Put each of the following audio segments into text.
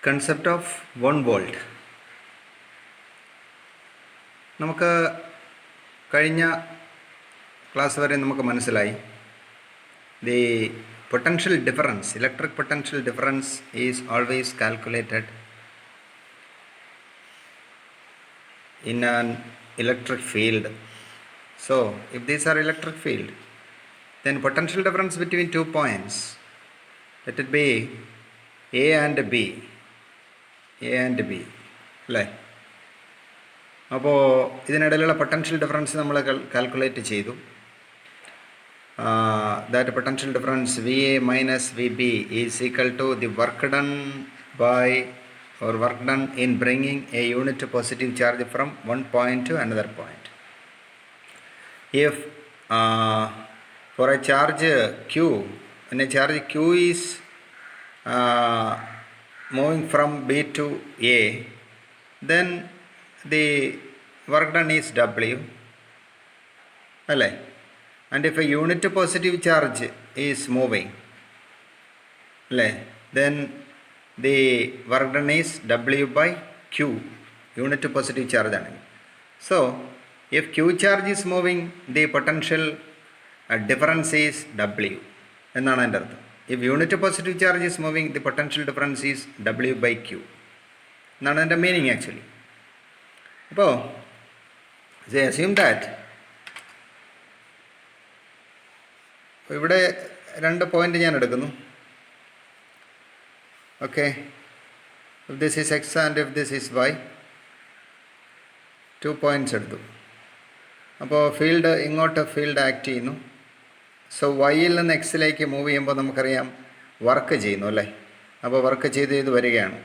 Concept of 1 volt. നമുക്ക് കഴിഞ്ഞ class വരെ നമുക്ക് മനസ്സിലായി the potential difference, electric potential difference is always calculated in an electric field. So if these are electric field, then potential difference between 2 points, let it be A and B, അല്ലേ? അപ്പോൾ ഇതിനിടയിലുള്ള potential difference നമ്മൾ calculate ചെയ്തു. That potential difference VA minus VB is equal to the work done by or work done in bringing a unit positive charge from one point to another point. If for a charge Q, when a charge Q is moving from B to A, then the work done is W, right? And if a unit positive charge is moving, right, then the work done is W by Q, unit positive charge. So if Q charge is moving, the potential difference is W. എന്നാണ് എൻ്റെ അർത്ഥം. If unit positive charge is moving, the potential difference is W by Q എന്നാണ് എൻ്റെ meaning actually. അപ്പോൾ assume that ഇവിടെ 2 point ഞാൻ എടുക്കുന്നു. Okay, if this is X and if this is Y, 2 points എടുത്തു. അപ്പോൾ ഫീൽഡ് ഇങ്ങോട്ട് ഫീൽഡ് ആക്ട് ചെയ്യുന്നു. സോ വൈയിൽ നിന്ന് എക്സിലേക്ക് മൂവ് ചെയ്യുമ്പോൾ നമുക്കറിയാം വർക്ക് ചെയ്യുന്നു, അല്ലേ? അപ്പോൾ വർക്ക് ചെയ്ത് വരികയാണ്.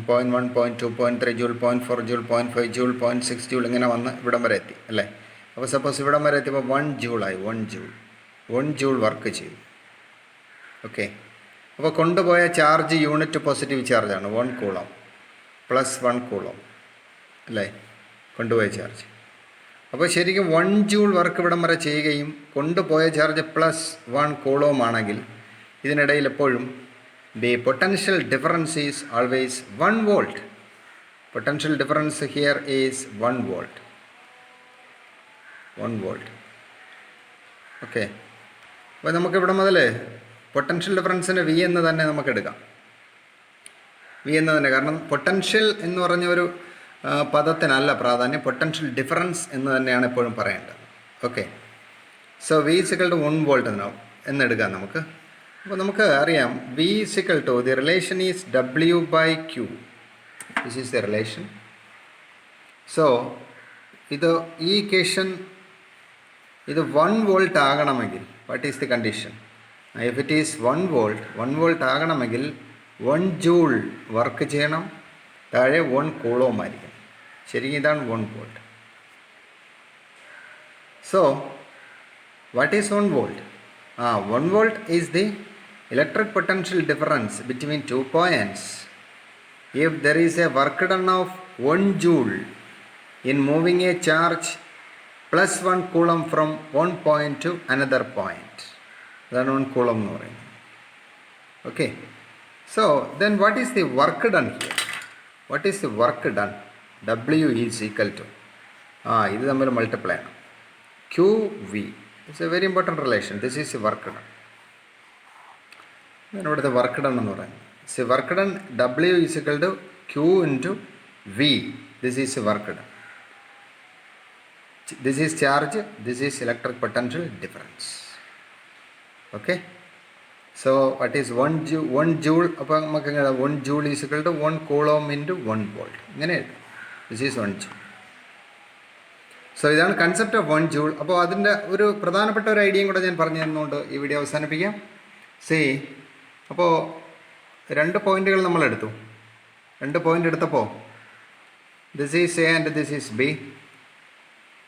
0.1, 0.2, 0.3 ജൂൾ, 0.4 ജൂൾ, 0.5 ജൂൾ, 0.6 ജൂൾ, ഇങ്ങനെ വന്ന് ഇവിടം വരെ എത്തി, അല്ലേ? അപ്പോൾ സപ്പോസ് ഇവിടം വരെ എത്തിയപ്പോൾ 1 ജൂളായി. 1 ജൂൾ വർക്ക് ചെയ്തു. ഓക്കെ, അപ്പോൾ കൊണ്ടുപോയ ചാർജ് യൂണിറ്റ് പോസിറ്റീവ് ചാർജാണ്. 1 കൂളം പ്ലസ് 1 കൂളം, അല്ലേ? കൊണ്ടുപോയ ചാർജ്. അപ്പോൾ ശരിക്കും 1 ജൂൾ വർക്ക് ഇവിടം വരെ ചെയ്യുകയും കൊണ്ടുപോയ ചാർജ് പ്ലസ് 1 കൂളവും ആണെങ്കിൽ ഇതിനിടയിൽ എപ്പോഴും the potential difference is always 1 volt. Potential difference here is 1 volt. Okay, അപ്പോൾ നമുക്കിവിടെ മുതൽ പൊട്ടൻഷ്യൽ ഡിഫറൻസിന് വി എന്ന് തന്നെ നമുക്ക് എടുക്കാം. വി എന്ന് തന്നെ, കാരണം പൊട്ടൻഷ്യൽ എന്ന് പറഞ്ഞ ഒരു പദത്തിനല്ല പ്രാധാന്യം, പൊട്ടൻഷ്യൽ ഡിഫറൻസ് എന്ന് തന്നെയാണ് എപ്പോഴും പറയേണ്ടത്. Okay, so V is equal to 1 volt എന്നെടുക്കാം നമുക്ക്. അപ്പോൾ നമുക്ക് അറിയാം V is equal to the relation is W by Q. This is the relation. So ഈ ഇക്വേഷൻ ഇത് 1 വോൾട്ട് ആകണമെങ്കിൽ what is the condition? If it is 1 volt ആകണമെങ്കിൽ 1 ജൂൾ വർക്ക് ചെയ്യണം, താഴെ 1 കൂളവും ആയിരിക്കും. ശരിക്കും ഇതാണ് 1 volt. So what is 1 volt? 1 volt is the electric potential difference between 2 points if there is a work done of 1 joule in moving a charge plus 1 coulomb from one point to another point. അതാണ് 1 coulomb എന്ന് പറയുന്നത്. Okay, so then what is the work done here? What is the work done? W is equal to ഇത് തമ്മിൽ multiply ആണ്. QV. It's a very important relation. This is the work done. ഇവിടുത്തെ work done എന്ന് പറയുന്നത് work done W is equal to Q into V. This is work done. This is charge, this is electric potential difference. Okay, so what is 1 joule? അപ്പോൾ നമുക്ക് ഇങ്ങനെ 1 joule is equal to 1 coulomb into 1 volt, ഇങ്ങനെ എഴുതും. This is 1 joule. So ഇതാണ് concept of 1 joule. അപ്പോൾ അതിൻ്റെ ഒരു പ്രധാനപ്പെട്ട ഒരു ഐഡിയയും കൂടെ ഞാൻ പറഞ്ഞു തന്നുകൊണ്ട് ഈ വീഡിയോ അവസാനിപ്പിക്കാം. അപ്പോൾ 2 പോയിൻറ്റുകൾ നമ്മളെടുത്തു. 2 പോയിൻ്റ് എടുത്തപ്പോൾ this is A and this is B.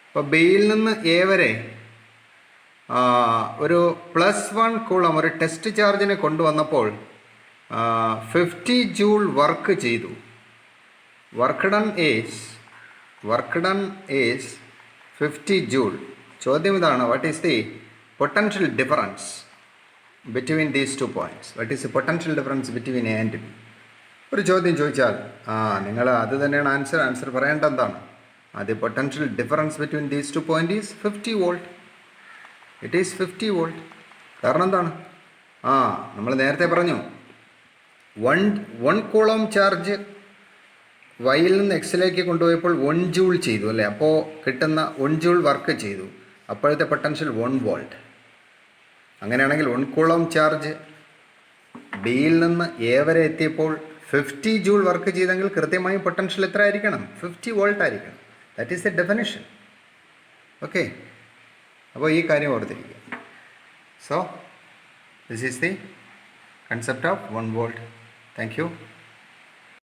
അപ്പോൾ ബിയിൽ നിന്ന് എ വരെ ഒരു +1 കൂളം ഒരു ടെസ്റ്റ് ചാർജിനെ കൊണ്ടുവന്നപ്പോൾ 50 ജൂൾ വർക്ക് ചെയ്തു. Work done is 50 joule. ചോദ്യം ഇതാണ്, what is the potential difference between these 2 points? What is the potential difference between A and B? ഒരു ചോദ്യം ചോദിച്ചാൽ നിങ്ങൾ അത് തന്നെയാണ് ആൻസർ പറയേണ്ട എന്താണ്? The potential difference between these two point is 50 volt. It is 50 volt. കാരണം എന്താണ്? നമ്മൾ നേരത്തെ പറഞ്ഞു വൺ കൂളോം ചാർജ് വൈയിൽ നിന്ന് എക്സിലേക്ക് കൊണ്ടുപോയപ്പോൾ 1 ജൂൾ ചെയ്തു അല്ലേ? അപ്പോൾ കിട്ടുന്ന 1 ജൂൾ വർക്ക് ചെയ്തു. അപ്പോഴത്തെ പൊട്ടൻഷ്യൽ 1 വോൾട്ട്. അങ്ങനെയാണെങ്കിൽ 1 കൂളോം ചാർജ് ബിയിൽ നിന്ന് എ വരെ എത്തിയപ്പോൾ 50 ജൂൾ വർക്ക് ചെയ്തെങ്കിൽ കൃത്യമായും പൊട്ടൻഷ്യൽ എത്ര ആയിരിക്കണം? 50 വോൾട്ട് ആയിരിക്കണം. That is the definition. Okay, അപ്പോൾ ഈ കാര്യം ഓർത്തിരിക്കുക. So this is the concept of 1 volt. Thank you.